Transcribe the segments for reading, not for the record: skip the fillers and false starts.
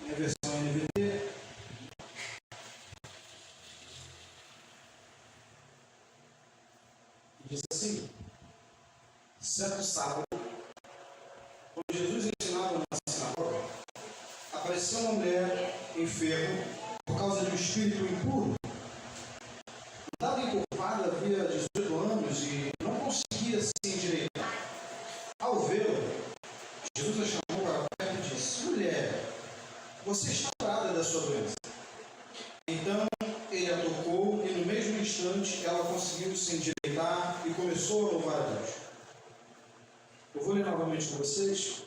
minha versão NVT. Diz assim: certo sábado, quando Jesus ensinava na sinagoga, apareceu uma mulher enferma por causa de um espírito impuro. Estava encurvada havia 18 anos e não conseguia se endireitar. Ao vê-la, Jesus a chamou para perto e disse: mulher, você está curada da sua doença. Então ele a tocou e no mesmo instante ela conseguiu se endireitar e começou a louvar a Deus. Eu vou ler novamente com vocês,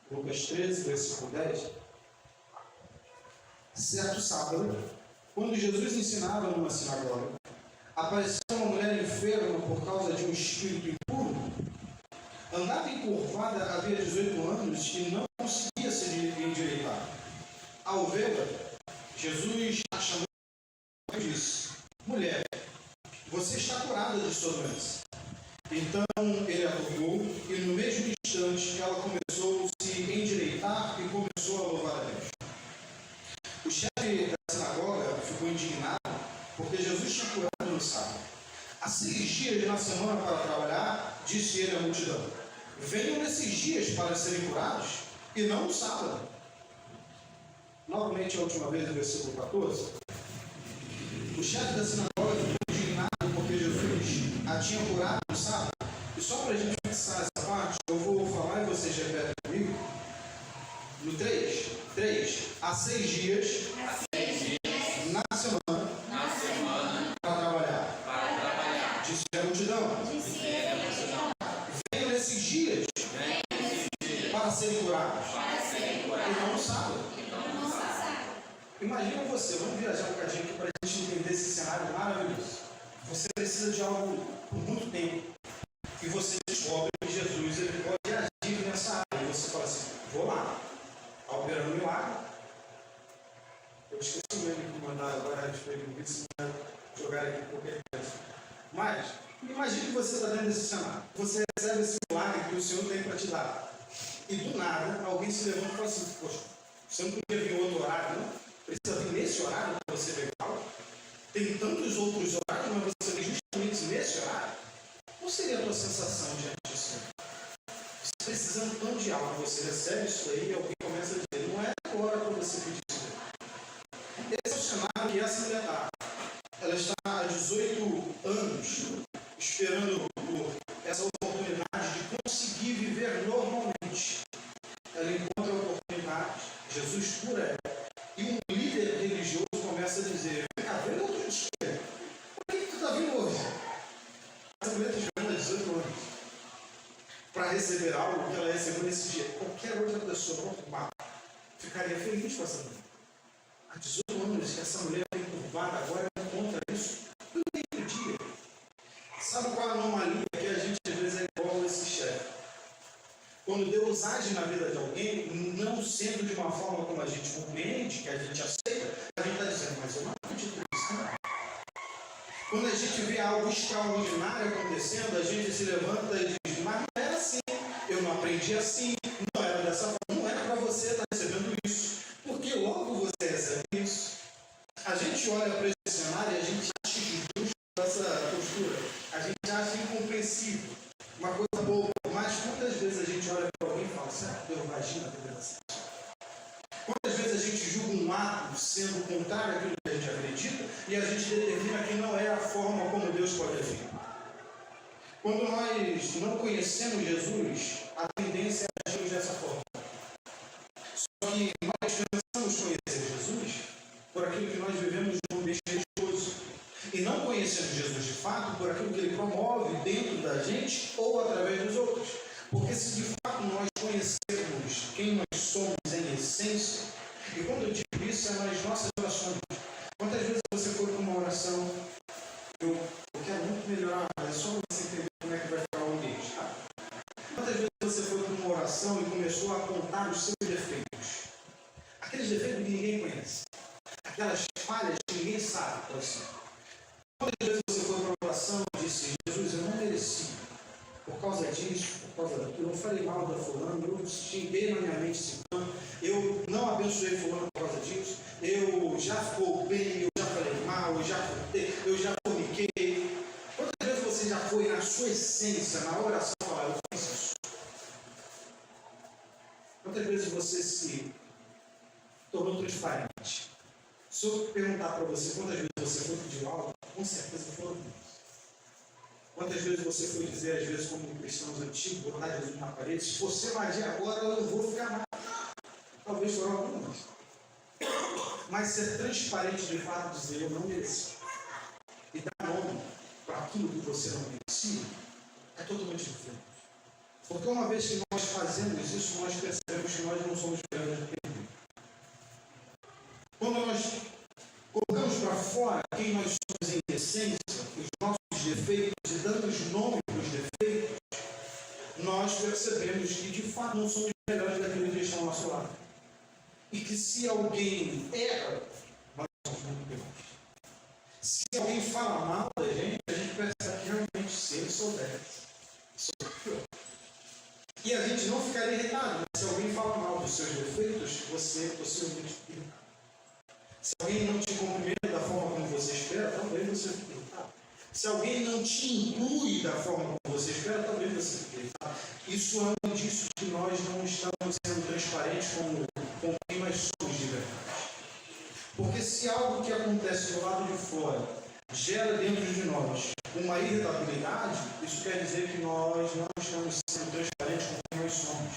Lucas 13, versículo 10. Certo sábado, quando Jesus ensinava numa sinagoga, apareceu uma mulher enferma por causa de um espírito impuro. Andava encurvada havia 18 anos e não conseguia se endireitar. Ao vê-la, Jesus a chamou e disse: mulher, você está curada de sua doença. Então ele a tocou e no mesmo instante ela começou a se endireitar e começou a louvar a Deus. O chefe da sinagoga ficou indignado porque Jesus tinha curado no sábado. Há 6 dias na semana para trabalhar, disse ele à multidão: venham nesses dias para serem curados e não no sábado. Novamente a última vez, no versículo 14. O chefe da sinagoga ficou indignado porque Jesus a tinha curado no sábado. E só para a gente fixar essa parte, eu vou falar e vocês repetem comigo. No 3. Há 6 dias na semana para trabalhar. Disse a multidão: venham nesses dias para serem curados e não no sábado. Imagina você, vamos viajar um bocadinho aqui para a gente entender esse cenário maravilhoso. Você precisa de algo por muito tempo e você descobre que Jesus ele pode agir nessa área. E você fala assim: vou lá, está operando um milagre. Eu esqueci o nome que mandaram agora a respeito disso, jogar aqui qualquer coisa. Mas imagine que você está dentro desse cenário. Você recebe esse milagre que o Senhor tem para te dar. E do nada, alguém se levanta e fala assim: poxa, você não podia vir em outro horário, não? Precisa vir nesse horário para você ver algo? Tem tantos outros horários, mas você vem justamente nesse horário? Qual seria a tua sensação diante disso? Você precisando tão de algo, você recebe isso aí e alguém começa a dizer: não é agora para você pedir isso. Esse é o cenário que essa mulher está. Ela está há 18 anos esperando por essa oportunidade de conseguir viver normalmente. Ela encontra a oportunidade, Jesus cura ela. E um líder religioso começa a dizer: vem cá, vem outro dia. Por que tu está vindo hoje? Essa mulher está esperando há 18 anos para receber algo que ela recebeu nesse dia. Qualquer outra pessoa ficaria feliz com essa mulher. Há 18 anos que essa mulher é encurvada, agora ela encontra isso no meio dia. Sabe qual é a anomalia que a gente às vezes é igual a esse chefe? Quando Deus age na vida de alguém, não sendo de uma forma como a gente compreende, que a gente aceita, a gente está dizendo: mas eu não acredito nisso, não. Quando a gente vê algo extraordinário acontecendo, a gente se levanta e diz: mas não era assim, eu não aprendi assim, não era dessa forma, não era para você estar recebendo isso, porque logo você recebe isso. A gente olha para esse cenário e a gente acha injusto essa postura, a gente acha incompreensível, uma coisa boa, mas quantas vezes a gente olha para alguém e fala: será que Deus vai agir na vida dessa pessoa? Quantas vezes a gente julga um ato sendo contrário àquilo que a gente acredita e a gente determina que não é a forma como Deus pode agir? Quando nós não conhecemos Jesus, a tendência é agirmos dessa forma. Só que nós pensamos conhecer Jesus por aquilo que nós vivemos no ambiente religioso. E não conhecemos Jesus de fato por aquilo que ele promove dentro da gente ou através dos outros. Porque se de fato nós conhecermos quem nós somos em essência, e quando eu digo isso é nas nossas orações. Quantas vezes você foi para uma oração: eu quero muito melhorar, mas é só você entender como é que vai ficar o ambiente, tá? Quantas vezes você foi para uma oração e começou a apontar os seus defeitos? Aqueles defeitos que ninguém conhece. Aquelas falhas que ninguém sabe quais são. Quantas vezes você foi para uma oração e disse: Jesus, eu não mereci. Por causa disso, por causa daquilo, eu falei mal da fulana, eu xinguei na minha mente esse plano. eu não abençoei fulano por causa disso, eu já roubei, eu já falei mal, eu já furtei, eu já forniquei. Quantas vezes você já foi na sua essência, na oração, falar, eu fiz isso? Quantas vezes você se tornou transparente? Se eu perguntar para você quantas vezes você foi pedir algo, com certeza foram muitas. Quantas vezes você foi dizer, às vezes, como cristãos antigos, botar Jesus na parede, se você magia agora, eu não vou ficar mais. Talvez foram algumas. Mas ser transparente de fato, dizer, eu não mereci. E dar nome para aquilo que você não merecia, é totalmente diferente. Porque uma vez que nós fazemos isso, nós percebemos que nós não somos merecedores de perder. Quando nós colocamos para fora quem nós somos em essência, os nossos defeitos, e damos nome para os defeitos, nós percebemos que de fato não somos melhores daquilo que está ao nosso lado. E que se alguém erra, nós somos muito piores. Se alguém fala mal da gente, a gente percebe que realmente, se ele soubesse, sou pior. E a gente não ficaria irritado, mas se alguém fala mal dos seus defeitos, você possivelmente fica irritado. Se alguém não te cumprimenta da forma como você espera, talvez você fique irritado. Se alguém não te inclui da forma como você espera, talvez você fique irritado. Isso é um indício de que nós não estamos sendo transparentes com quem nós somos de verdade. Porque se algo que acontece do lado de fora gera dentro de nós uma irritabilidade, isso quer dizer que nós não estamos sendo transparentes com quem nós somos.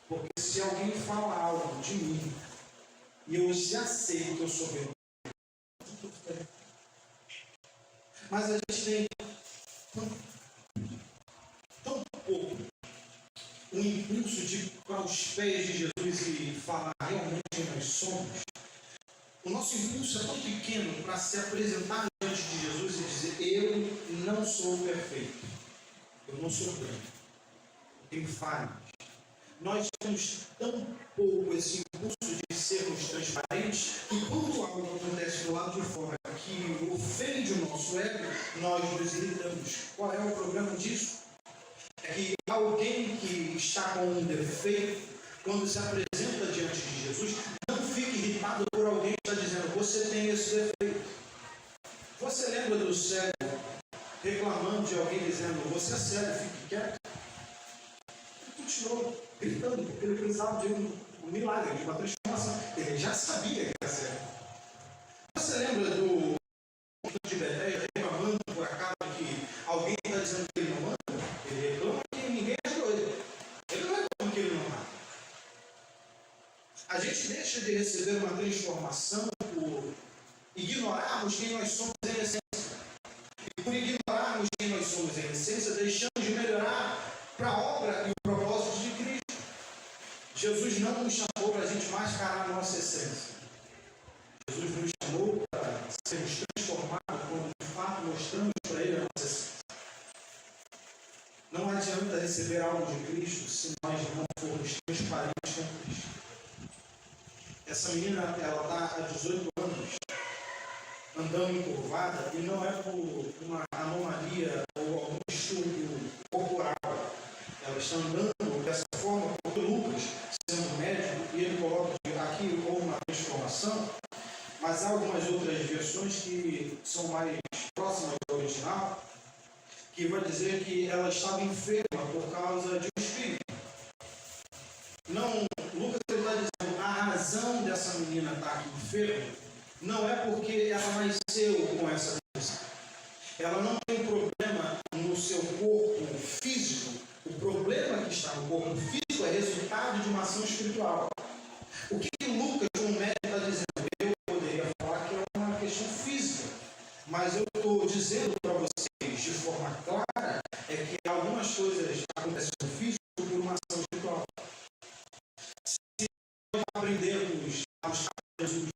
Porque se alguém fala algo de mim, e eu já sei que eu sou verdadeiro, mas a gente tem tão pouco o impulso de ir para os pés de Jesus e falar realmente quem nós somos. O nosso impulso é tão pequeno para se apresentar diante de Jesus e dizer, eu não sou perfeito, eu não sou pleno, eu tenho falhas. Nós temos tão pouco esse impulso de sermos transparentes que quando algo acontece do lado de fora que ofende o nosso ego, nós nos irritamos. Qual é o problema disso? É que alguém que está com um defeito, quando se apresenta diante de Jesus, não fique irritado por alguém que está dizendo, você tem esse defeito. Você lembra do cego reclamando de alguém dizendo, você é cego, fique quieto? Ele continuou gritando, porque ele precisava de um milagre, de uma transformação. Ele já sabia que era cego. Você lembra do de Betéia reclamando por acaso que alguém está dizendo que ele não anda? Ele reclama que ninguém ajudou ele. Ele não reclama que ele não anda. A gente deixa de receber uma transformação por ignorarmos quem nós somos em essência. E por ignorarmos quem nós somos em essência, deixamos de melhorar para a obra e o propósito de Cristo. Jesus não nos chamou para a gente mascarar a nossa essência. Jesus nos chamou para sermos transformados quando de fato mostramos para Ele a nossa essência. Não adianta receber algo de Cristo se nós não formos transparentes com Cristo. Essa menina, ela está há 18 anos andando encurvada e não é por uma anomalia ou algum distúrbio corporal. Ela está andando dessa forma porque Lucas, sendo médico, e ele coloca aqui ou uma transformação, mas há algumas outras versões que são mais próximas do original, que vai dizer que ela estava enferma por causa de um espírito. Não, Lucas está dizendo, a razão dessa menina estar aqui enferma não é porque ela nasceu com essa doença. Ela não tem problema no seu corpo físico. O problema que está no corpo físico é resultado de uma ação espiritual. O que Lucas, como médico, está dizendo? Eu poderia falar que é uma questão física, mas eu estou dizendo para vocês de forma clara é que algumas coisas acontecem no físico por uma ação espiritual. Se nós aprendermos a buscar Jesus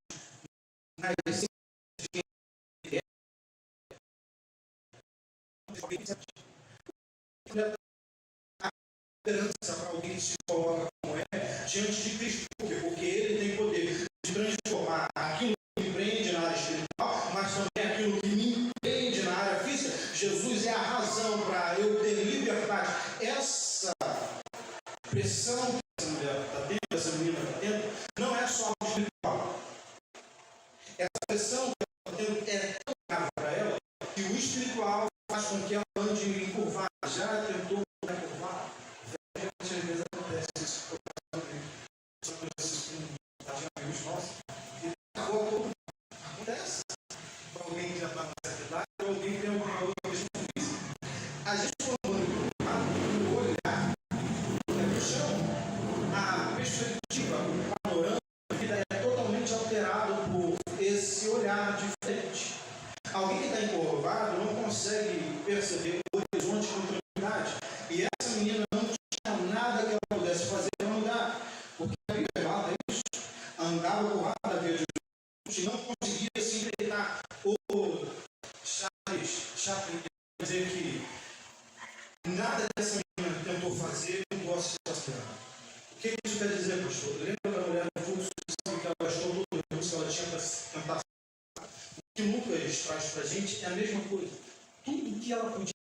na essência de quem ele é, a esperança para alguém que se coloca como é diante de Cristo. Por quê? Porque ele tem poder de transformar aquilo que me prende na área espiritual, mas também aquilo que me prende na área física. Jesus é a razão para eu ter liberdade. Essa pressão que essa mulher está tendo, essa menina pastor. Lembra da mulher do fluxo de sangue que ela gastou todo o recurso que ela tinha para tentar? O que Lucas traz para a gente é a mesma coisa. Tudo que ela podia,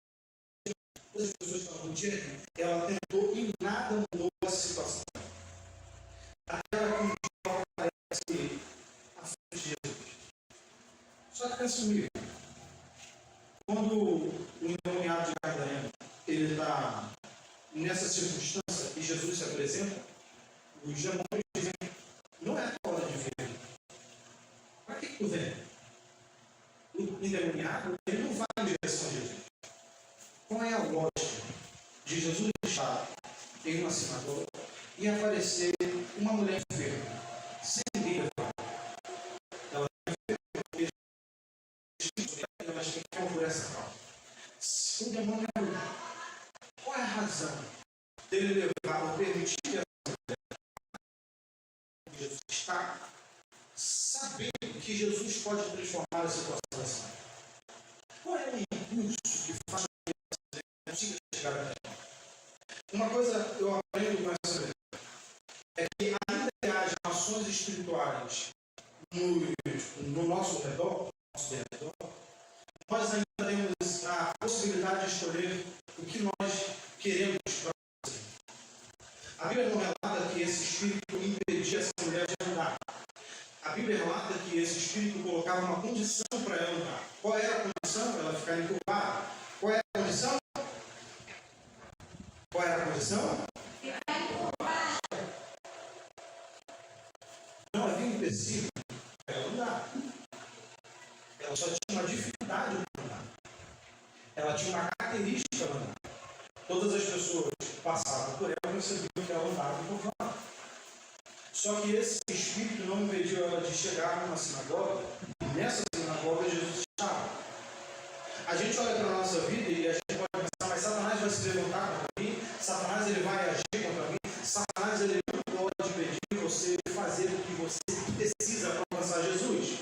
todas as pessoas que ela podia, ela tentou e nada mudou essa situação. Até ela que um dia ela aparece à frente de Jesus. Só que pensa comigo. Quando o endemoniado de Gadareno ele está nessa circunstância e Jesus se apresenta, os demônios dizem: não é a tua hora de ver. Para que tu vem? O endemoniado ele não vai em direção a Jesus. Qual é a lógica de Jesus estar em uma sinagoga e aparecer uma mulher enferma, sem ninguém levar? Ela é enferma, elas ficam por essa causa. O demônio, qual é a razão dele levar ou permitir que essa mulher Jesus está sabendo que Jesus pode transformar a situação? Qual é o impulso que faz que essa mulher consiga chegar a ela? Uma coisa eu aprendo com essa mulher é que ainda que haja ações espirituais no nosso redor, nós ainda temos a possibilidade de escolher o que nós queremos para fazer. A Bíblia não relata que esse espírito impedia essa mulher de andar. A Bíblia relata que esse espírito colocava uma condição para ela andar. Qual era a condição? Ela ficar encurvada. Qual era a condição? Qual era a condição? Ficar encurvada. Não havia um empecilho para ela andar. Ela só tinha uma dificuldade para andar. Ela tinha uma característica para andar. Todas as pessoas que passavam por ela percebiam que ela andava encurvada. Só que esse espírito não impediu ela de chegar numa sinagoga. E nessa sinagoga Jesus estava. A gente olha para a nossa vida e a gente pode pensar: mas Satanás vai se levantar contra mim? Satanás ele vai agir contra mim? Satanás ele não pode impedir você de fazer o que você precisa para alcançar Jesus.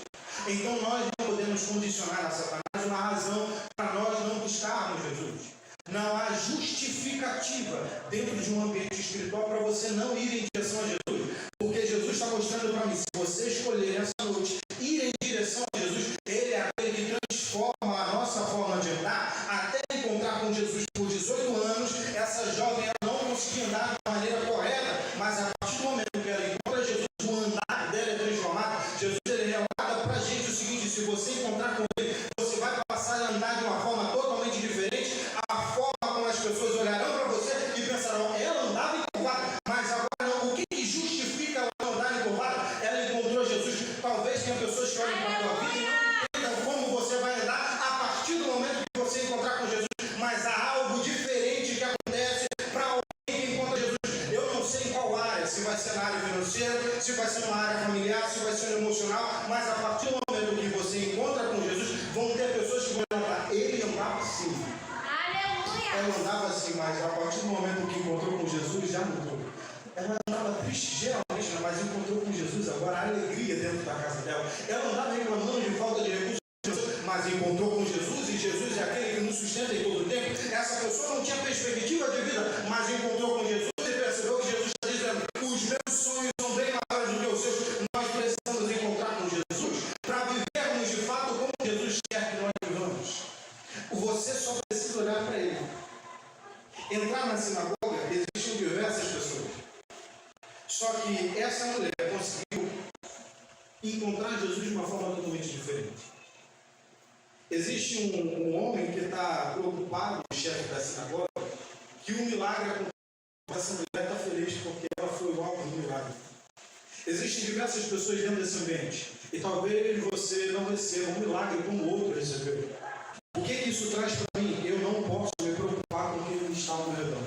Então nós não podemos condicionar a Satanás uma razão para nós não buscarmos Jesus. Não há justificativa dentro de um ambiente espiritual para você não ir em direção a Jesus. Porque Jesus está mostrando para mim: se você escolher nessa noite ir em direção a Jesus, Ele é aquele que transforma a nossa forma de andar. Até encontrar com Jesus por 18 anos, essa jovem ela não conseguia andar de maneira correta, mas a partir do momento que ela encontra Jesus, o andar dela é transformado. Jesus ele relata para a gente o seguinte: se você encontrar com Ele, você vai passar a andar de uma forma totalmente diferente. A forma como as pessoas olharão para você e pensarão: ela andava encurvada, mas agora não. O que justifica ela não andar encurvada? Ela encontrou Jesus. Talvez tenha pessoas que olhem para a tua vida e não entendam como você vai andar a partir do momento que você encontrar com Jesus. Mas há algo diferente que acontece para alguém que encontra Jesus. Eu não sei em qual área, se vai ser na área financeira, se vai ser numa área familiar, se vai ser no emocional, mas a partir do momento que você encontra com Jesus, vão ter pessoas que vão andar. Ele andava assim. Ela andava assim, mas a partir do momento que encontrou com Jesus, já mudou. Ela andava triste, geralmente, mas encontrou com Jesus, agora há alegria dentro da casa dela. Ela andava reclamando de falta de recursos, mas encontrou com Jesus, e Jesus é aquele que nos sustenta em todo o tempo. Essa pessoa não tinha perspectiva de vida, mas encontrou com Jesus e percebeu que Jesus está dizendo: os meus sonhos são bem maiores do que os seus. Nós precisamos encontrar com Jesus para vivermos de fato como Jesus quer que nós vivamos. Você só precisa olhar para Ele. Entrar na sinagoga, existiam diversas pessoas. Só que essa mulher conseguiu encontrar Jesus de uma forma totalmente diferente. Existe um homem que está preocupado, o chefe da sinagoga, que o milagre aconteceu. Essa mulher está feliz porque ela foi o alvo do milagre. Existem diversas pessoas dentro desse ambiente. E talvez você não receba um milagre como o outro recebeu. O que isso traz para mim? Eu não posso me preocupar com quem está ao meu redor.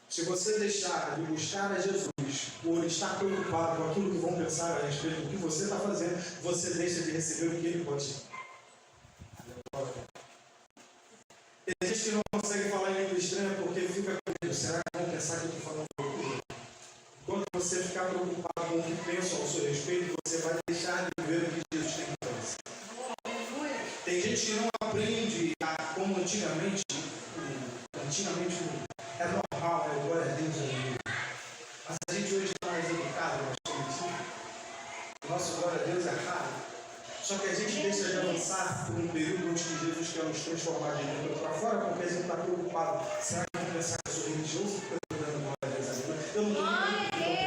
Se você deixar de buscar a Jesus por estar preocupado com aquilo que vão pensar a respeito do que você está fazendo, você deixa de receber o que Ele pode te dar. Tem gente que não consegue falar em língua estranha porque fica com medo. Será que vão pensar que eu estou falando loucura? Quando você ficar preocupado com o que pensam ao seu respeito, você vai deixar de ver o que Jesus tem para você. Tem gente que não aprende como antigamente era normal, glória a Deus, mas preocupado. Será que eu vou pensar que eu sou religioso? Porque eu estou dando glória a Deus agora. Eu não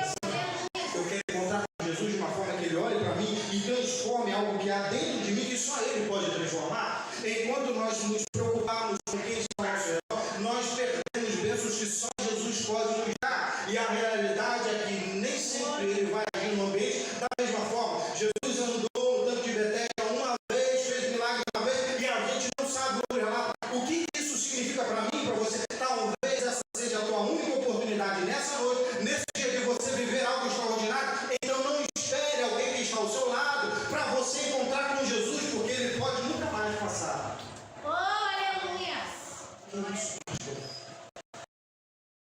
estou eu quero encontrar com Jesus de uma forma que Ele olhe para mim e transforme algo que há dentro de mim que só Ele pode transformar. Enquanto nós nos preocuparmos com quem está ao nosso redor, nós perdemos bênçãos que só Jesus pode nos dar. E a realidade é que nem sempre Ele vai agir no ambiente da mesma forma. Jesus andou no tanque de Betesda uma vez, fez milagre uma vez, e a gente não sabe o relato. O que isso significa para mim, para você? Talvez essa seja a tua única oportunidade nessa noite, nesse dia de você viver algo extraordinário. Então não espere alguém que está ao seu lado para você encontrar com Jesus, porque Ele pode nunca mais passar. Oh, aleluia!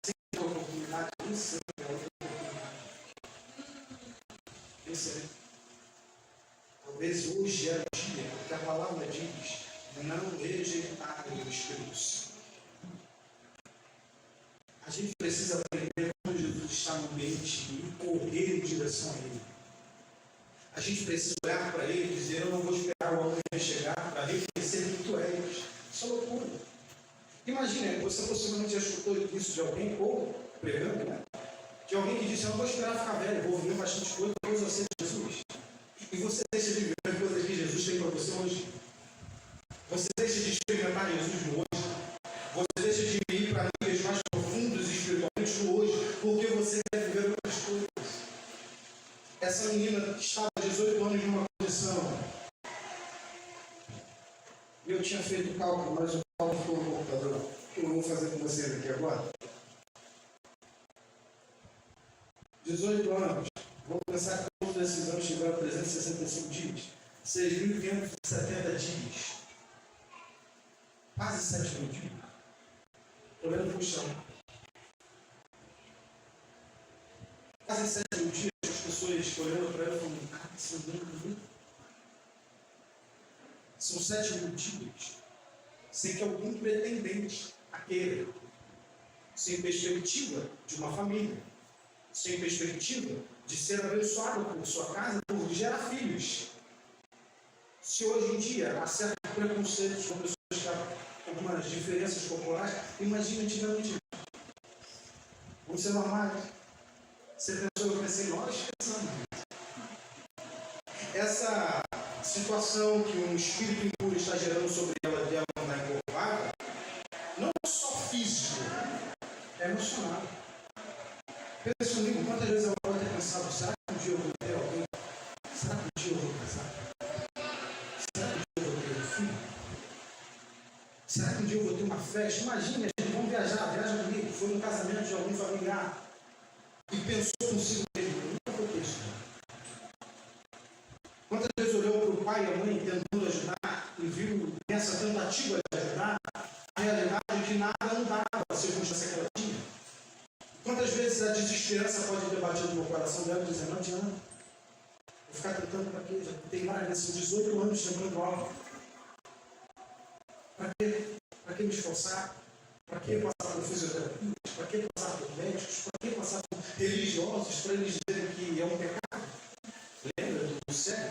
Sem oportunidade, nem sempre é outra oportunidade. Esse talvez hoje é o dia, porque a palavra diz: não rejeitar o Espírito Santo. A gente precisa aprender quando Jesus está no ambiente e correr em direção a Ele. A gente precisa olhar para Ele e dizer: eu não vou esperar o amanhã chegar para reconhecer quem Tu és. Isso é loucura. Imagina, você possivelmente já escutou isso de alguém, ou pregando, né? De alguém que disse: eu não vou esperar ficar velho, vou viver bastante coisa, depois eu sei Jesus. E você deixa de viver as coisas que Jesus tem para você hoje. Você deixa de experimentar Jesus no hoje. Você deixa de ir para níveis mais profundos espiritualmente no hoje, porque você quer viver outras coisas. Essa menina estava 18 anos numa condição. Eu tinha feito o cálculo, mas o cálculo ficou no computador. Eu vou fazer com vocês aqui agora. 18 anos. Vou pensar que todos esses anos tiveram 365 dias. 6.570 dias. Quase 7 mil dias. Olhando para o chão. Quase 7 mil dias, as pessoas olhando para ela e falando: cara, isso é muito. São 7 mil dias. Sem que algum pretendente a queira. Sem perspectiva de uma família. Sem perspectiva de ser abençoado por sua casa, por gerar filhos. Se hoje em dia há certos preconceitos com pessoas que têm algumas diferenças corporais, imagina antigamente. Vamos ser normais. Você pensou, eu pensei, nós pensamos. Essa situação que um espírito impuro está gerando sobre ela, de ela andar encurvada, não é só físico, é emocional. Pensa comigo, quantas vezes ela pode ter pensado: será que um dia eu vou ter alguém? Será que um dia eu vou casar? Será que um dia eu vou ter um filho? Será que um dia eu vou ter uma festa? Imagina, gente, vamos viajar, viaja comigo. Foi no casamento de algum familiar e pensou consigo mesmo: nunca vou ter isso. Quantas vezes olhou para o pai e a mãe tentando ajudar e viu nessa tentativa de ajudar a realidade de nada não dava a circunstância que ela tinha? Quantas vezes a desesperança pode ter batido no coração dela, dizendo: não adianta, vou ficar tentando para quê? Já tem mais desses 18 anos chamando algo. Para quê? Para que me esforçar? Para que passar por fisioterapia? Para que passar por médicos? Para que passar por religiosos para eles dizerem que é um pecado? Lembra do cego?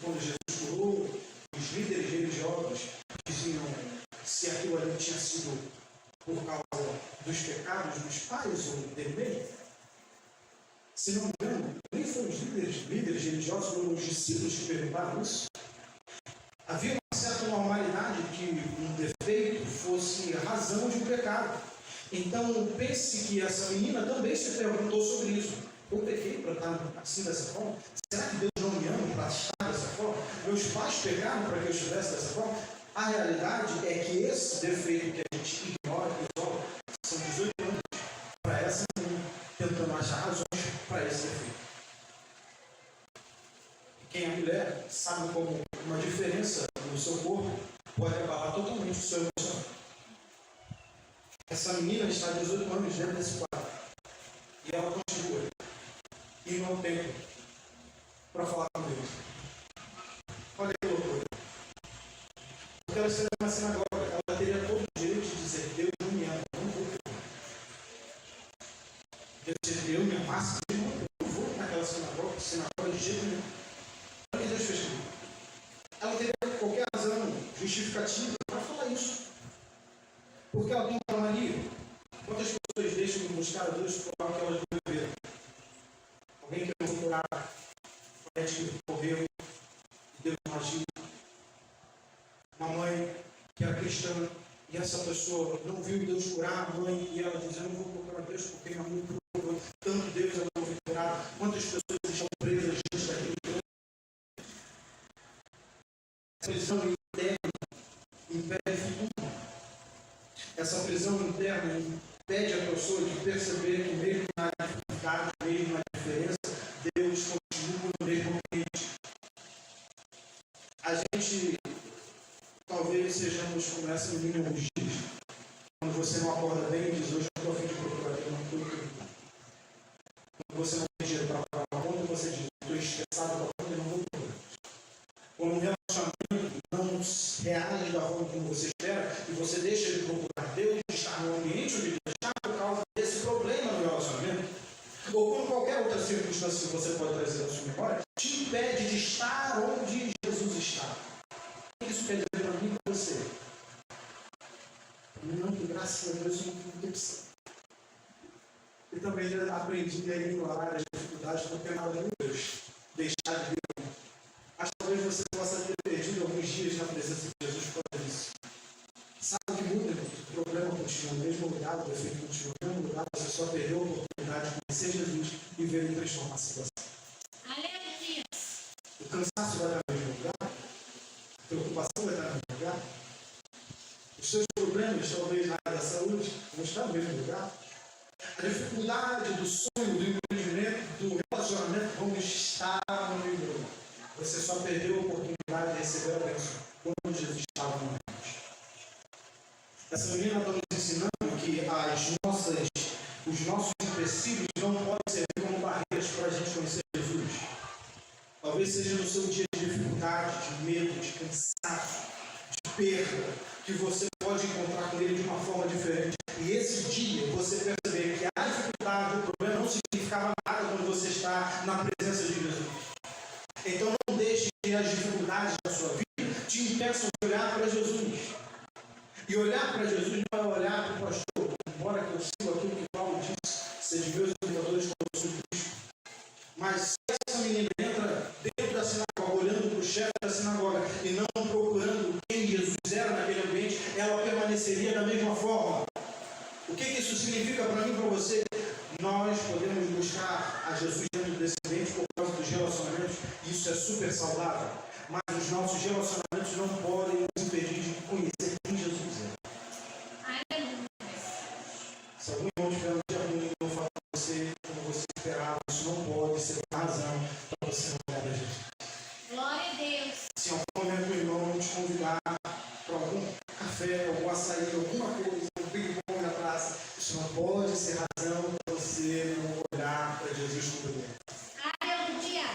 Quando Jesus curou, os líderes religiosos diziam se aquilo ali tinha sido por causa dos pecados dos pais ou dele mesmo. Se não me engano, nem foram os líderes religiosos, foram os discípulos que perguntaram isso. Havia uma certa normalidade que um defeito fosse razão de um pecado. Então, pense que essa menina também se perguntou sobre isso. Eu pequei para estar assim dessa forma? Será que Deus não me ama para estar dessa forma? Meus pais pecaram para que eu estivesse dessa forma? A realidade é que esse defeito que a gente ignora, são 18 anos para essa menina, tentando achar razões para esse defeito. E quem é mulher sabe como uma diferença no seu corpo pode abalar totalmente o seu emocional. Essa menina está há 18 anos dentro desse quadro. E ela continua indo ao templo para falar com Deus. Olha que loucura. Porque ela está na sinagoga, ela teria todo o direito de dizer: Deus não me ama, eu não vou. Deus, eu me amasse, eu não vou naquela sinagoga de jeito nenhum. Olha que Deus fez comigo. Ela teria qualquer razão justificativa para falar isso. Porque ela tem uma essa pessoa não viu Deus curar a mãe e ela diz, eu não vou procurar Deus porque minha mãe procurou tanto Deus, ela não foi curada. Quantas pessoas estão presas diante daquilo que essa prisão interna impede tudo. Essa prisão interna impede a pessoa de perceber que mesmo na dificuldade, mesmo na diferença, Deus continua no mesmo ambiente. A gente talvez sejamos como essa menina nos dias. Quando você não acorda bem e diz, hoje eu estou a fim de procurar Deus, não estou procurando. Quando você não tem dinheiro para pagar a conta, você diz, estou estressado com a conta e não vou procurar. Quando um relacionamento não reage da forma como você espera e você deixa de procurar Deus, de estar no ambiente onde Deus está por causa desse problema no relacionamento, ou quando qualquer outra circunstância que você pode trazer à sua memória, te impede de estar onde Jesus está. O que isso quer dizer para mim e para você? Não, que graças a Deus eu não tenho opção. E também já aprendi a ignorar as dificuldades porque é nada de Deus. Deixar de ver. Mas talvez você possa ter perdido alguns dias na presença de Jesus por causa disso. Sabe o que muda? O problema continua no mesmo lugar, o defeito continua no mesmo lugar, você só perdeu a oportunidade de conhecer Jesus e ver ele transformar a situação. Aleluia. O cansaço vai estar no mesmo lugar, a preocupação vai estar no mesmo lugar, os seus problemas, talvez na área da saúde, vão estar no mesmo lugar. A dificuldade do sonho, do empreendimento, do relacionamento vão estar no mesmo lugar. Você só perdeu a oportunidade de receber a bênção quando Jesus estava no ambiente. Essa menina está nos ensinando que os nossos empecilhos não podem servir como barreiras para a gente conhecer Jesus. Talvez seja no seu dia de dificuldade, de medo, de cansaço, de perda, que você pode encontrar com ele de uma forma diferente. E esse dia você perceber que a dificuldade, o problema não significava nada quando você está na presença de Jesus. Então não deixe que as dificuldades da sua vida te impeçam de olhar para Jesus. E olhar para Jesus não é olhar para o pastor, embora que eu siga aquilo que Paulo disse, seja meus imitadores como eu sou de Cristo. Mas se essa menina entra dentro da sinagoga, olhando para o chefe da sinagoga e não procurando quem Jesus era naquele ambiente, ela permaneceria da mesma forma. O que isso significa para mim e para você? Nós podemos buscar a Jesus dentro desse ambiente por causa dos relacionamentos, e isso é super saudável. Mas os nossos relacionamentos não podem nos impedir de conhecer quem Jesus é. Aleluia. Se algum irmão tiver um dia ruim, eu falo para você como você esperava, isso não pode ser uma razão para você não olhar para Jesus. Glória a Deus. Se em algum momento o irmão te convidar para algum café, algum açaí, alguma coisa, um big bom na praça, isso não pode ser razão para você não olhar para Jesus como ele é. Aleluia.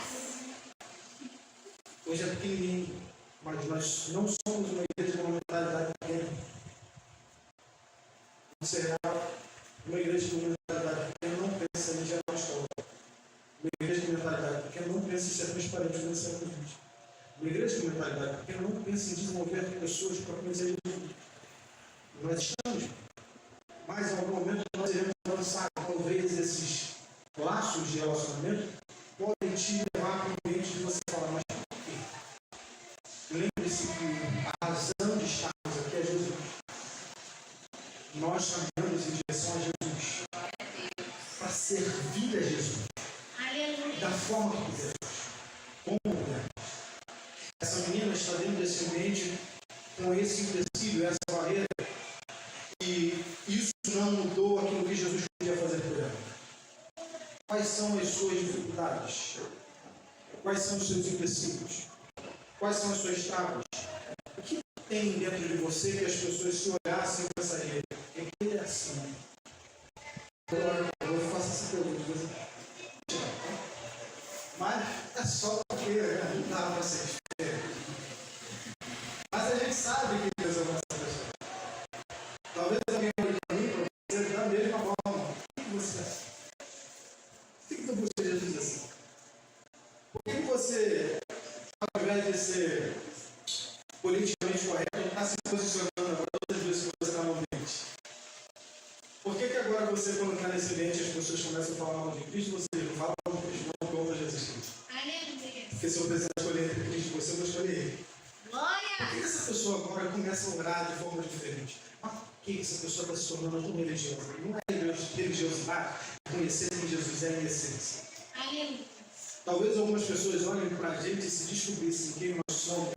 Hoje é pequenininho, mas nós não somos uma igreja de uma mentalidade pequena. Não será uma igreja de uma mentalidade pequena, não pensa em gerar uma história. Uma igreja de mentalidade pequena não pensa em ser transparente financeiramente. Uma igreja de mentalidade pequena não pensa em desenvolver pessoas para conhecer Jesus. Nós estamos, mas em algum momento nós iremos avançar. Talvez esses laços de relacionamento podem te levar para um ambiente de você falar, mas por quê? Lembre-se que a razão de estarmos aqui é Jesus. Nós caminhamos em direção a Jesus para servir a Jesus. Aleluia. Da forma que quisermos, como pudermos. Essa menina está dentro desse ambiente com esse empecilho, essa barreira, e isso não mudou aquilo que Jesus podia fazer por ela. Quais são as suas dificuldades? Quais são os seus empecilhos? Quais são as suas travas? O que tem dentro de você que as pessoas se olhassem e pensariam, é que ele é assim? Eu faço essa pergunta. Mas é só porque não dá para ser diferente. Mas a gente sabe que Deus é uma pessoa. Talvez alguém olhe para mim para você da mesma forma. O que você acha? Por que tu busca Jesus assim? Por que você, ao invés de ser politicamente correto, não está se posicionando agora todas as vezes que você está no ambiente? Por que agora você, quando está nesse ambiente, as pessoas começam a falar mal de Cristo, você não fala mal de Cristo, não conta Jesus Cristo? Aleluia. Porque se eu precisar escolher entre Cristo e você, eu vou escolher ele. Glória. Por que essa pessoa agora começa a orar de forma diferente? que essa pessoa está se tornando tão religiosa? Não é religiosidade, conhecer quem Jesus é em essência. Aleluia. Talvez algumas pessoas olhem para a gente e se descobrissem quem nós somos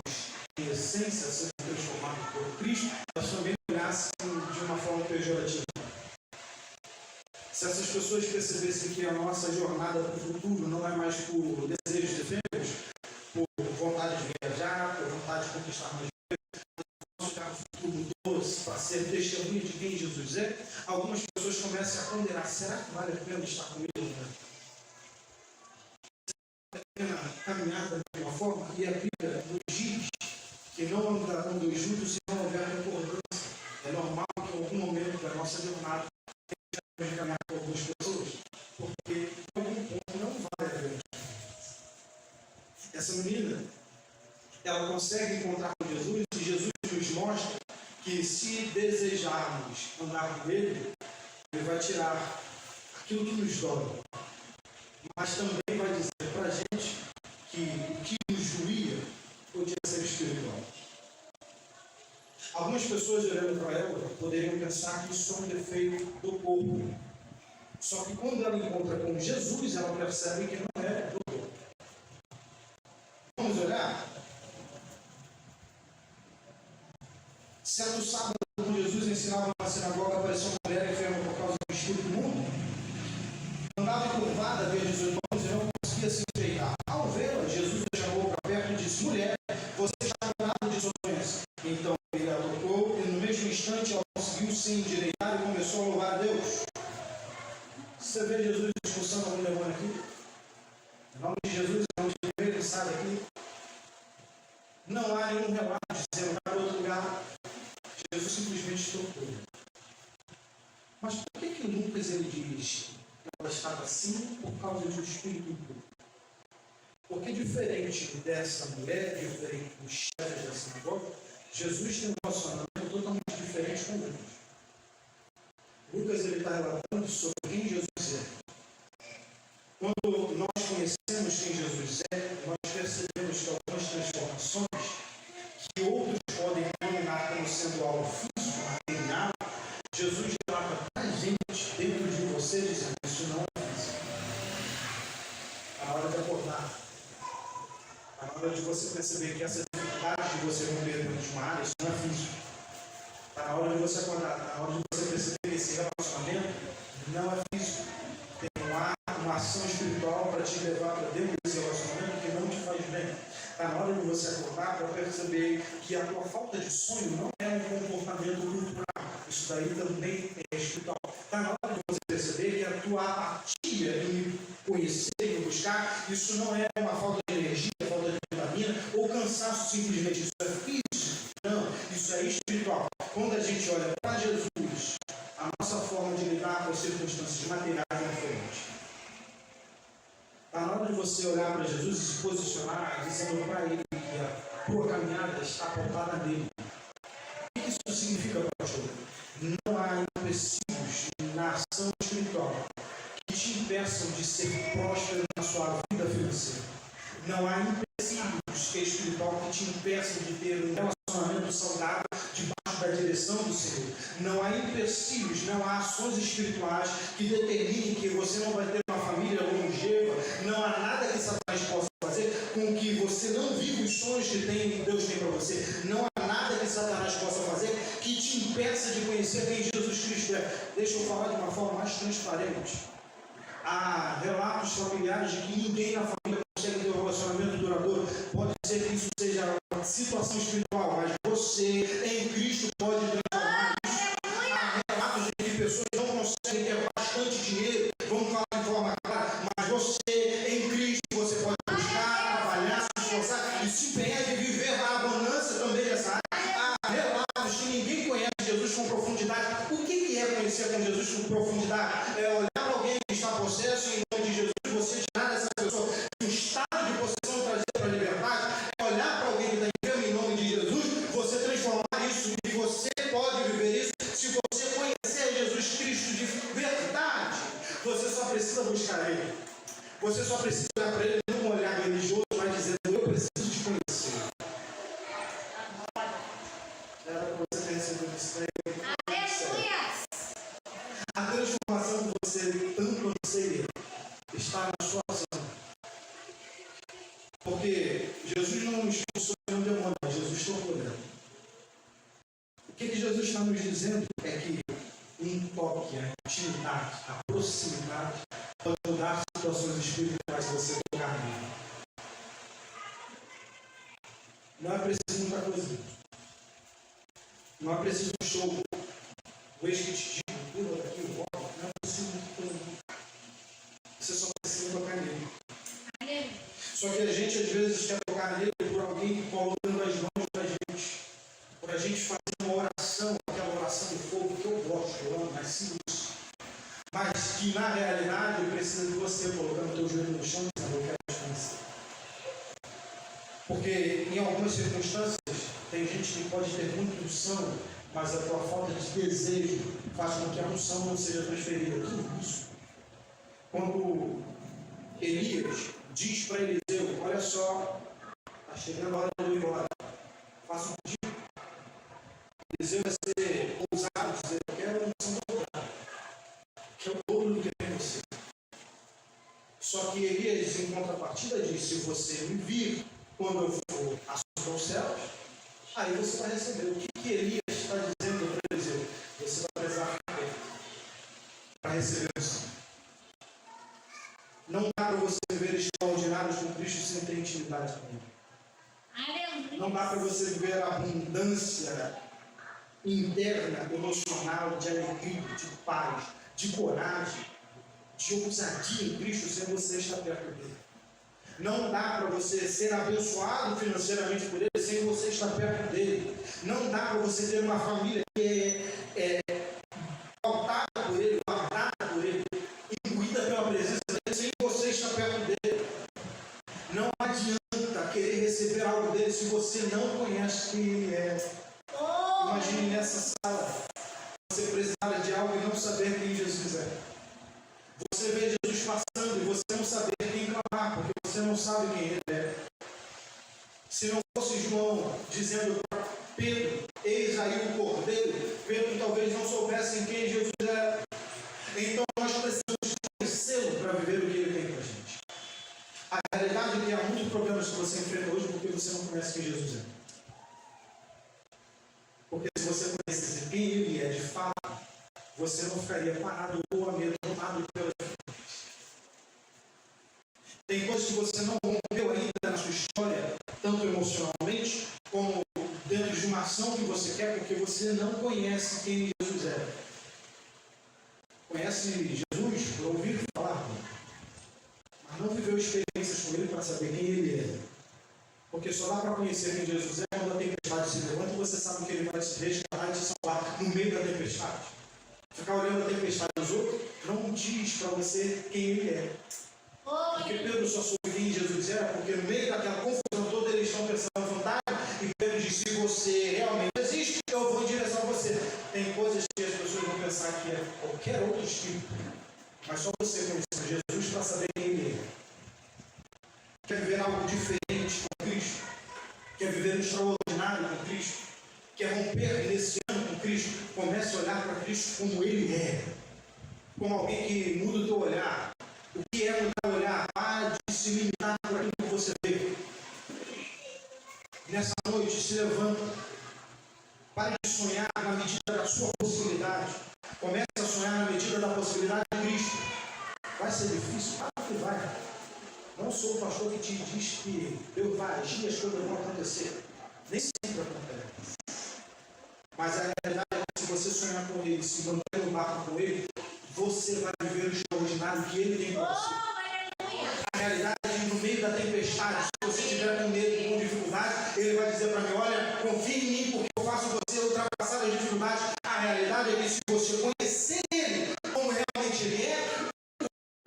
em essência, sendo transformados por Cristo, elas também olhassem de uma forma pejorativa. Se essas pessoas percebessem que a nossa jornada para o futuro não é mais por desejos efêmeros, por vontade de viajar, por vontade de conquistar mais coisas, ficar no futuro doce para ser testemunha de quem Jesus é, algumas pessoas começam a ponderar: será que vale a pena estar com ele? Caminhar da mesma forma? E a Bíblia nos diz que não andarão dois juntos se não houver concordância. É normal que em algum momento da nossa jornada tenhamos de caminhar com algumas pessoas, porque em algum ponto não vale a pena. Essa menina, ela consegue encontrar com Jesus e Jesus nos mostra que se desejarmos andar com ele, ele vai tirar aquilo que nos dói, mas também vai dizer para a gente que o que nos doía podia ser espiritual. Algumas pessoas olhando para ela poderiam pensar que isso é um defeito do corpo. Só que quando ela encontra com Jesus, ela percebe que não é do corpo. Vamos olhar? Certo sábado, quando Jesus ensinava na sinagoga, apareceu uma mulher enferma por causa do espírito imundo. Andava encurvada, havia 18 anos e não conseguia se endireitar. Ao vê-la, Jesus a chamou para perto e disse: mulher, você está curada de sua doença. Então ele a tocou e no mesmo instante ela conseguiu se endireitar e começou a louvar a Deus. Você vê Jesus expulsando algum demônio aqui? Em nome de Jesus, em nome de primeiro ele sai daqui. Não há nenhum relato dizendo para outro lugar. Jesus simplesmente tocou. Mas por que Lucas ele diz que ela estava assim por causa do espírito impuro? Porque diferente dessa mulher, diferente dos chefes da sinagoga, Jesus tem um relacionamento totalmente diferente com Lucas. Lucas ele está relatando sobre quem Jesus é. Quando nós conhecemos quem Jesus é, nós percebemos que algumas transformações que outros podem denominar como sendo algo físico, material, Jesus relata para a gente, dentro de você, dizendo: isso não é físico. Está na hora de acordar. Está na hora de você perceber que essa dificuldade de você romper dentro de uma área, isso não é físico. Está na hora de você acordar. Está na hora de você perceber que esse relacionamento não é físico. Tem uma ação espiritual para te levar para dentro desse relacionamento que não te faz bem. Está na hora de você acordar para perceber que a tua falta de sonho não é um comportamento cultural. Isso daí também é espiritual. Está na hora de você perceber que a tua apatia em me conhecer, em me buscar, isso não é uma falta de energia, falta de vitamina ou cansaço simplesmente. Isso é físico. Não, isso é espiritual. Quando a gente olha para Jesus, a nossa forma de lidar com as circunstâncias materiais é diferente. Está na hora de você olhar para Jesus e se posicionar, dizendo para ele que a tua caminhada está apontada nele. O que isso significa, pastor? Não há empecilhos na ação espiritual que te impeçam de ser próspero na sua vida financeira. Não há empecilhos que é espiritual que te impeçam de ter um relacionamento saudável debaixo da direção do Senhor. Não há empecilhos, não há ações espirituais que determinem que você não vai ter uma família longeva. Não há nada que Satanás possa fazer com que você não viva os sonhos que Deus tem para você. Não há nada que Satanás possa fazer que te impeça de conhecer quem Jesus Cristo é. Deixa eu falar de uma forma mais transparente. Há relatos familiares de que ninguém na família consegue ter um relacionamento duradouro. Pode ser que isso seja uma situação espiritual, mas você em Cristo pode transformar isso. Há relatos de que pessoas não conseguem ter bastante dinheiro, vamos falar de forma clara, mas você em Cristo, você pode buscar, trabalhar, se esforçar e se empenhar de viver a abundância também dessa área. Há relatos que ninguém conhece Jesus com profundidade. O que é conhecer com Jesus com profundidade? É olhar para alguém que está possesso e em nome de Jesus você tirar dessa pessoa do estado de possessão e trazer para a liberdade. É olhar para alguém que está enfermo em nome de Jesus, você transformar isso e você pode viver isso se você conhecer Jesus Cristo de verdade. Você só precisa buscar Ele. Você só precisa olhar para Ele num olhar religioso, mas dizendo: eu preciso te conhecer. Era para você ter recebido isso daí. A transformação que você tanto anseia está na sua ação. Porque Jesus não expulsou nenhum demônio, mas Jesus tocou dela. O que Jesus está nos dizendo é que um toque, a intimidade, a proximidade pode mudar situações espirituais se você tocar nele. Não é preciso muita coisa. Não é preciso um show. O ex que te digo, pula daqui, volta. Não é preciso muita coisa. Você só precisa tocar nele. Só que a gente às vezes quer tocar nele por alguém que colocando as mãos da gente. Por a gente fazer uma oração, aquela oração de fogo que eu gosto, eu amo, mas sim isso. Mas que na realidade precisa de você colocando o teu joelho no chão e dizendo, eu quero descansar. Porque em algumas circunstâncias tem gente que pode ter muita unção, mas a tua falta de desejo faz com que a unção não seja transferida. Que isso? Quando Elias diz para Eliseu, olha só, está chegando a hora de eu ir embora. Faça um pedido. Eliseu vai ser ousado, dizer, eu quero uma unção dobrada. Que é o dobro do que tem você. Só que Elias, em contrapartida, diz, se você me vir quando eu for assunto aos céus, aí você vai receber. O que Elias está dizendo para Eliseu? Você vai precisar ficar perto para receber a unção. Não dá para você viver extraordinários com Cristo sem ter intimidade com Ele. Não dá para você viver a abundância interna, emocional, de alegria, de paz, de coragem, de ousadia em Cristo sem você estar perto dele. Não dá para você ser abençoado financeiramente por ele sem você estar perto dele. Não dá para você ter uma família que é pautada por ele, guardada por ele, imbuída pela presença dele sem você estar perto dele. Não adianta querer receber algo dele se você não conhece quem ele é. Imagine nessa sala, você precisar de algo e não saber quem Jesus é. Você vê Jesus passando e você não saber quem clamar, porque você não sabe quem ele é. Se não fosse João dizendo para Pedro, eis aí o Cordeiro, Pedro talvez não soubesse quem Jesus é. Então nós precisamos conhecê-lo para viver o que ele tem para a gente. A realidade é que há muitos problemas que você enfrenta hoje porque você não conhece quem Jesus é. Porque se você conhecesse quem ele é de fato, você não ficaria parado ou amedrontado pelas dificuldades. Tem coisas que você não rompeu ainda na sua história, tanto emocionalmente, como dentro de uma ação que você quer, porque você não conhece quem Jesus é. Conhece Jesus por ouvir falar, mas não viveu experiências com ele para saber quem ele é. Porque só dá para conhecer quem Jesus é quando a tempestade se levanta e você sabe que ele vai se resgatar e te salvar no meio da tempestade. Ficar olhando a tempestade dos outros não diz para você quem ele é. Porque Pedro só soube quem Jesus era, porque no meio daquela confusão toda eles estão pensando em vantagem, e Pedro diz, se você realmente existe, eu vou em direção a você. Tem coisas que as pessoas vão pensar que é qualquer outro espírito, mas só você conhece Jesus para saber quem ele é. Quer viver algo diferente com Cristo? Quer viver um extraordinário com Cristo? Quer romper nesse ano com Cristo? Comece a olhar para Cristo como ele é, como alguém que muda o teu olhar. O que é mudar o olhar? Pare de se limitar por aquilo que você vê. Nessa noite, se levanta. Pare de sonhar na medida da sua possibilidade. Comece a sonhar na medida da possibilidade de Cristo. Vai ser difícil? Claro que vai. Não sou o pastor que te diz que Deus vai agir e as coisas vão acontecer. Nem sempre acontece. Mas a realidade é que se você sonhar com Ele, se manter no barco com Ele, você vai viver o extraordinário que Ele tem para você. A realidade é que no meio da tempestade, se você estiver com medo, com dificuldade, Ele vai dizer para mim, olha, confie em mim, porque eu faço você ultrapassar as dificuldades. A realidade é que se você conhecer Ele como realmente Ele é,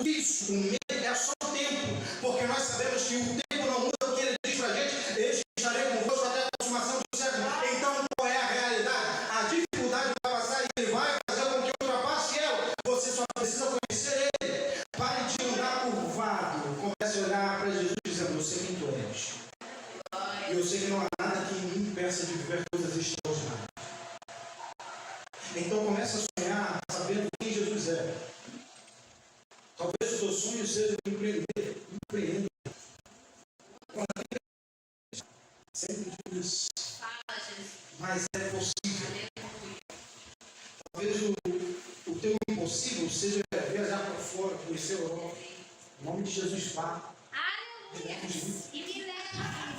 isso, o medo é só tempo, porque nós sabemos que o tempo não muda o que Ele diz para a gente, eu estarei convosco até a consumação do século. Então, qual é a realidade? A dificuldade vai passar e Ele vai fazer com que ultrapasse ela. Você só precisa conhecer Ele. Pare de andar curvado. Comece a olhar para Jesus dizendo, eu sei quem tu és. E eu sei que não há nada que me impeça de viver coisas extraordinárias. Então comece a sonhar sabendo quem Jesus Talvez o seu sonho seja empreender. Empreenda. Sempre digo isso. Mas é possível. Talvez o teu impossível seja viajar para fora, conhecer a Europa. Em nome de Jesus, vá. Aleluia. E me leva.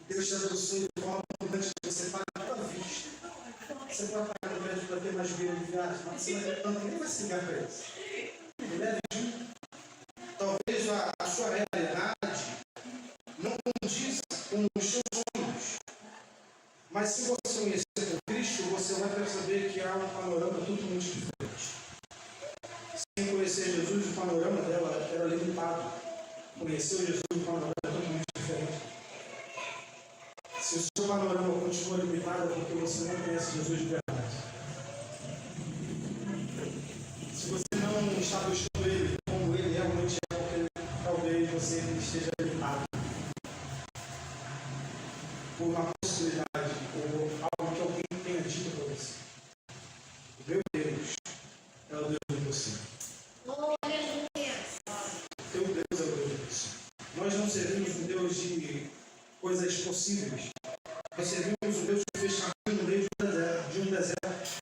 Deus te abençoe de forma abundante que você paga a tua vista. Você vai pagar o médico para ter mais dinheiro de viagem, mas você vai ter tanto, nem vai se ligar para isso. Leve junto. Talvez a sua realidade não condiza com os seus sonhos. Mas se você conhecer com Cristo, você vai perceber que há um panorama totalmente diferente. Sem conhecer Jesus, o panorama dela era limitado. Conhecer Jesus, o panorama é totalmente diferente. Se o seu panorama continua limitado, é porque você não conhece Jesus de verdade. Se você não está buscando Ele como Ele realmente é, porque talvez você esteja limitado por uma possibilidade ou algo que alguém tenha dito para você. O meu Deus é o Deus do impossível. Teu Deus é o Deus do impossível. Nós não servimos um Deus de coisas possíveis. Nós servimos um Deus que fez caminho no meio de um deserto.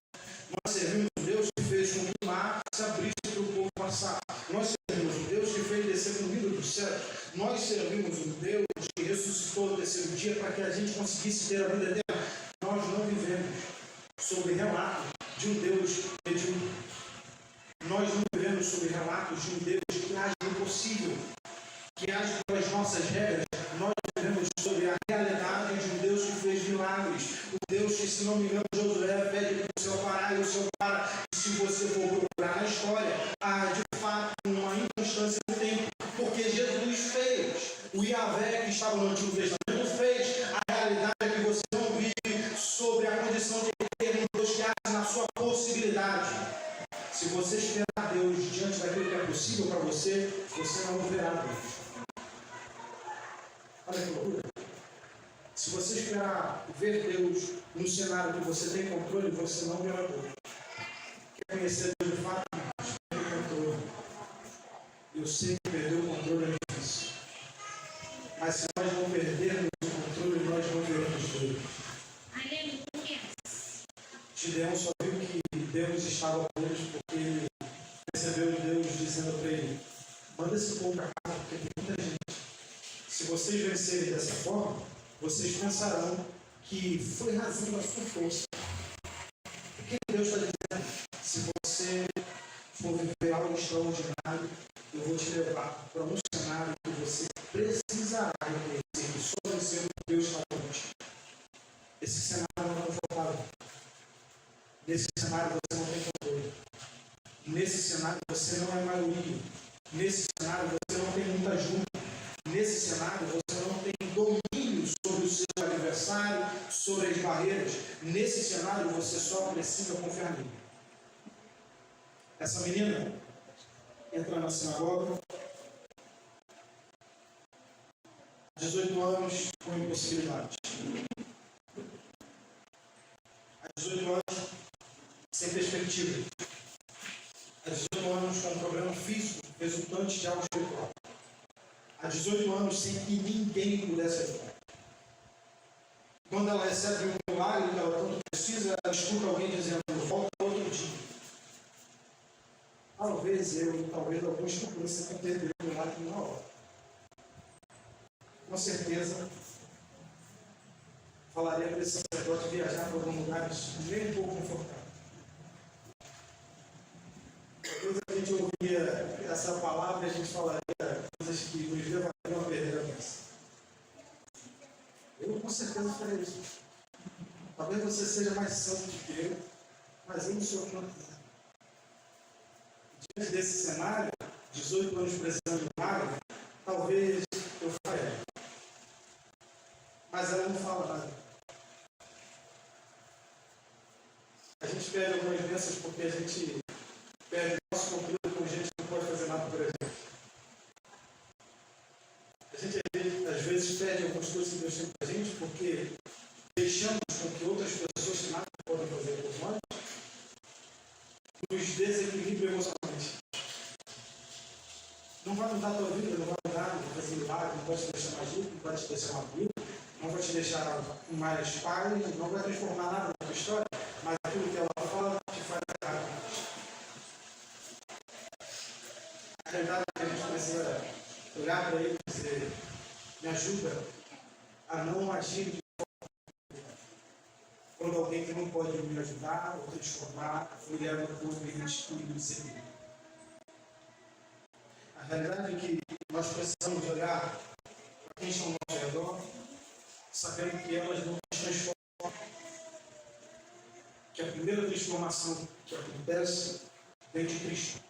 Nós servimos um Deus que fez com que o mar se abrisse para o povo passar. Nós servimos um Deus que fez descer comida do céu. Nós servimos um Deus que ressuscitou no terceiro dia para que a gente conseguisse ter a vida eterna. Nós não vivemos sobre relatos de um Deus medíocre. Nós não vivemos sobre relatos de um Deus que age no impossível, que age pelas nossas regras. Nós vivemos sobre a realidade de um Deus que fez milagres. O Deus que, se não me engano, Josué pede para o céu parar e o céu para. E se você for procurar na história, há de fato uma inconstância do tempo, porque Jesus fez. O Yahvé que estava no Antigo Testamento fez. A realidade é que você não vive sobre a condição de ter um Deus que age na sua possibilidade. Se você esperar Deus diante daquilo que é possível para você, você não verá Deus. Olha que loucura. Se você esperar ver Deus no cenário que você tem controle, você não verá Deus. Quer conhecer Deus de fato? Tem controle. Eu sei que perder o controle é difícil. Mas se nós não perdermos o controle, nós não veremos Deus. Aleluia. Gideão só viu que Deus estava com eles porque ele recebeu Deus dizendo para ele: manda esse povo para cá, porque tem muita gente. Se vocês vencerem dessa forma, vocês pensarão que foi razão da sua força. O que Deus está dizendo? Se você for viver algo extraordinário, eu vou te levar para um cenário que você precisará reconhecer que só vencendo Deus está contigo. Esse cenário não é confortável. Nesse cenário você não tem controle. Nesse cenário você não é maioria. Nesse cenário você não tem muita ajuda. Nesse cenário você não tem domínio sobre o seu adversário, sobre as barreiras. Nesse cenário você só precisa confiar nele. Essa menina entra na sinagoga, 18 anos com impossibilidade. Há 18 anos sem perspectiva. Há 18 anos com um problema físico resultante de algo espiritual. Há 18 anos sem que ninguém pudesse ajudar. Quando ela recebe um milagre que ela tanto precisa, ela escuta alguém dizendo: volta outro dia. Talvez alguns que você tenha perdido o milagre na hora. Com certeza, falaria para esse sacerdote viajar para algum lugar nem um pouco confortável. Depois a gente ouvia essa palavra e a gente falaria coisas que nos levariam a perder a bênção. Eu com certeza faria isso. Talvez você seja mais santo do que eu, mas eu não sou tanto. Diante desse cenário, 18 anos precisando de milagre, talvez eu faria. Mas ela não fala nada. A gente perde algumas bênçãos porque a gente perde o nosso controle com gente que não pode fazer nada por a gente. A gente às vezes perde algumas coisas que Deus tem para a gente porque deixamos com que outras pessoas que nada podem fazer por nós nos desequilibrem emocionalmente. Não vai mudar a tua vida, não vai mudar, não vai fazer milagre, não vai te deixar mais rico, não vai te deixar mais bonito, não vai te deixar mais pai, não vai transformar nada na tua história, mas aquilo que ela fala te faz errar. A realidade é que a gente precisa olhar para ele e dizer: me ajuda a não agir de forma quando alguém que não pode me ajudar ou transformar me leva para o ambiente do ser. A realidade é que nós precisamos olhar para quem está ao nosso redor, sabendo que elas não nos transformam. Que a primeira transformação que acontece vem de Cristo.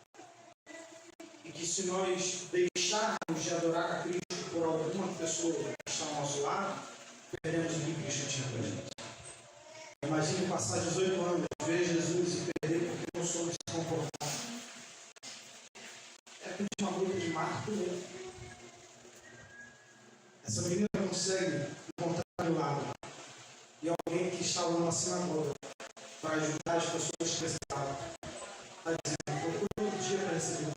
E que se nós deixarmos de adorar a Cristo por alguma pessoa que está ao nosso lado, perdemos o que Cristo tinha para a gente. Imagine passar 18 anos, ver Jesus e perder porque não soube se comportar. É apenas uma luta de marco. Essa menina consegue encontrar do lado e alguém que estava numa sinagoga para ajudar as pessoas que precisavam. Está dizendo: procura todo dia para receber.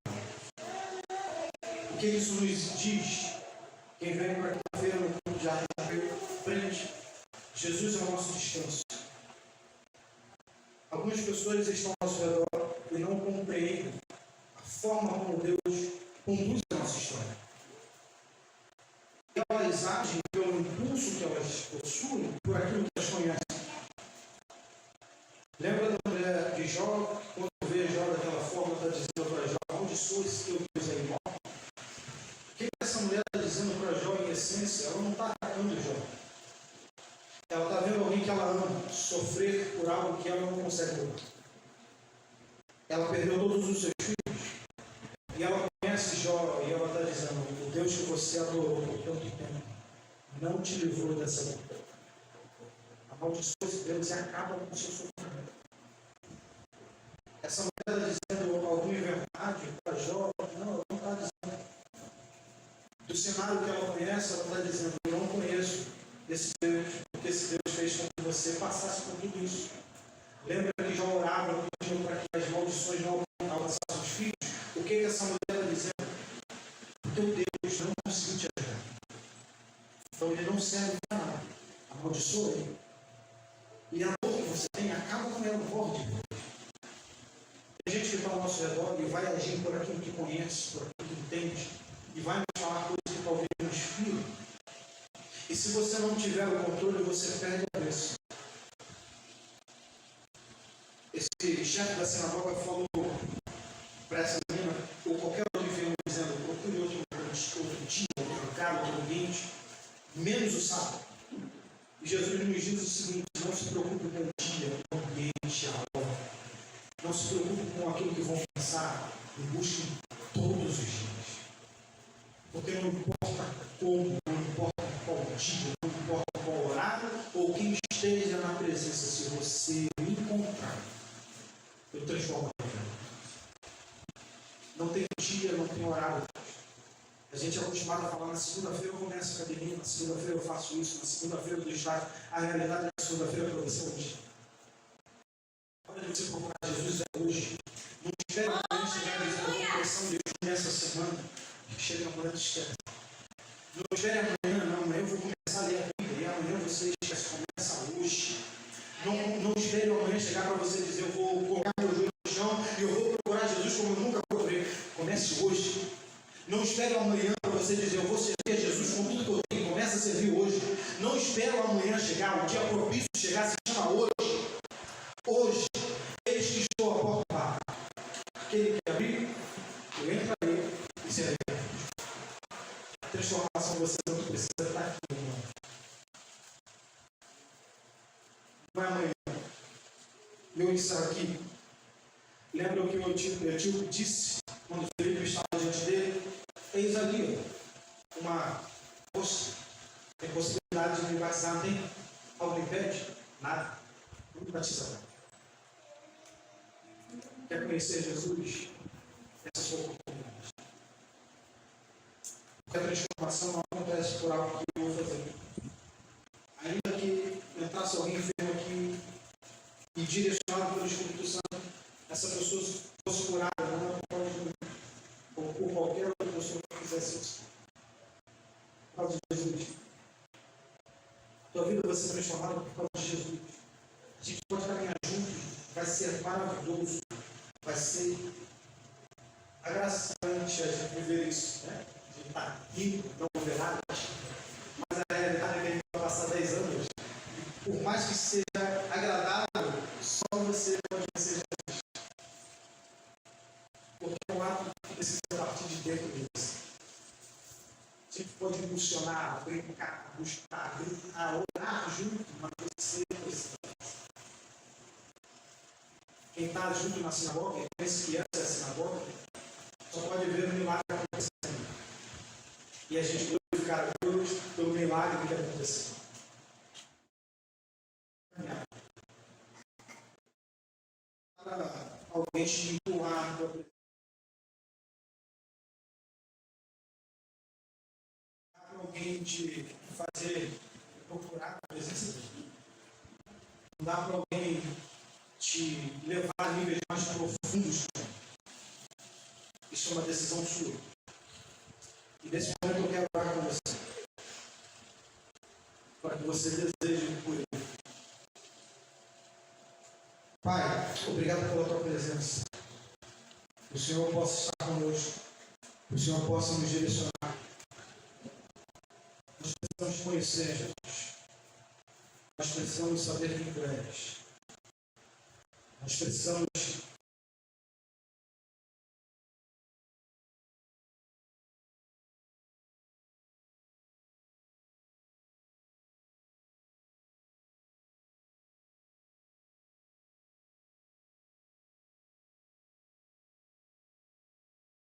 O que isso nos diz? Quem vem para quinta-feira no culto de arte frente, Jesus é o nosso descanso. Algumas pessoas estão ao nosso redor e não compreendem a forma como Deus conduz a nossa história. Elas agem pelo impulso que elas possuem, por aquilo que elas conhecem. Lembra da mulher de Jó, quando vê Jó daquela forma, está dizendo para Jó: onde sou esse teu Deus é igual? O que essa mulher está dizendo para Jó em essência? Ela não está atacando Jó. Ela está vendo alguém que ela ama sofrer por algo que ela não consegue ver. Ela perdeu todos os seus filhos. E ela conhece Jó e ela está dizendo: o Deus que você adorou por tanto tempo não te livrou dessa luta. Amaldiçoa esse Deus e acaba com o seu sofrimento. Essa mulher está dizendo alguma verdade para Jó? Não, ela não está dizendo. Do cenário que ela conhece, ela está dizendo: eu não conheço esse Deus, porque esse Deus fez com que você passasse por tudo isso. Lembra que Jó orava pedindo para que as maldições não alcançassem os filhos? O que essa mulher está dizendo? O teu Deus não conseguiu te ajudar. Então ele não serve para nada. Amaldiçoa ele. E a dor que você tem, acaba com ela forte. Tem gente que está ao nosso redor e vai agir por aquilo que conhece, por aquilo que entende, e vai nos falar coisas que talvez nos inspiram. E se você não tiver o controle, você perde a preço. Esse chefe da sinagoga falou para essa menina, ou qualquer outro enfermo, dizendo: procure outro dia, outro lugar, outro ambiente, menos o sábado. E Jesus nos diz o seguinte: não se preocupe com o dia, com o ambiente, a hora. Não se preocupe com aquilo que vão pensar, e busque todos os dias. Porque não importa como, não importa qual dia, não importa qual horário, ou quem esteja na presença, se você me encontrar, eu transformo a vida. Não tem dia, não tem horário. A gente é acostumado a falar: na segunda-feira eu começo a academia, na segunda-feira eu faço isso, na segunda-feira eu dou estágio. A realidade é que a segunda-feira para você é hoje. A hora de você procurar Jesus é hoje. Não espere amanhã chegar e dizer: eu vou pressão de Deus nessa semana. Chega amanhã, esquece. Não espere amanhã, não. Amanhã eu vou começar a ler a Bíblia. E amanhã você esquece. Começa hoje. Não espere amanhã chegar para você dizer: eu vou colocar meu joelho no chão e eu vou procurar Jesus como eu nunca procurei. Comece hoje. Não espere amanhã para você dizer: eu vou servir a Jesus com tudo que eu tenho. Comece a servir hoje. Não espere amanhã chegar, o dia propício chegar, se chama hoje. Hoje, eis que estou à porta da barra. Aquele que abrir, eu entrarei e serei. A transformação você não precisa estar aqui, irmão. Não é amanhã. Eu estava aqui. Lembra o que o tio disse quando Felipe estava diante dele? Eis ali uma moça. Tem possibilidade de me batizar? Não tem? Algo me impede? Nada. Não me batiza. Quer conhecer Jesus? Essa é a sua oportunidade. Porque a transformação não acontece por algo que eu vou fazer. Ainda que entrasse alguém enfermo aqui e direcionado pelo Espírito Santo, essa pessoa fosse curada, não é por causa de mim, ou por qualquer outra pessoa transformado por causa de Jesus. A gente pode caminhar juntos, vai ser maravilhoso, vai ser agraciante a gente viver isso, né? A gente está aqui, não vê nada, mas a realidade é que a gente vai passar 10 anos. E por mais que seja agradável, só você pode vencer Jesus. Porque é um ato que precisa partir de dentro de você. A gente pode impulsionar, brincar, buscar, gritar, orar junto, mas você precisa. Quem está junto na sinagoga, quem pensa que essa é a sinagoga, só pode ver o milagre acontecendo. E a gente glorificar a Deus pelo milagre que aconteceu. Para alguém te empurrar, para alguém te fazer procurar a presença de Deus. Não dá para alguém te levar a níveis mais profundos. Isso é uma decisão sua. E nesse momento eu quero orar com você. Para que você deseje por ele. Pai, obrigado pela tua presença. Que o Senhor possa estar conosco. Que o Senhor possa nos direcionar. Nós precisamos conhecer, Jesus. Nós precisamos saber quem tu és. Nós precisamos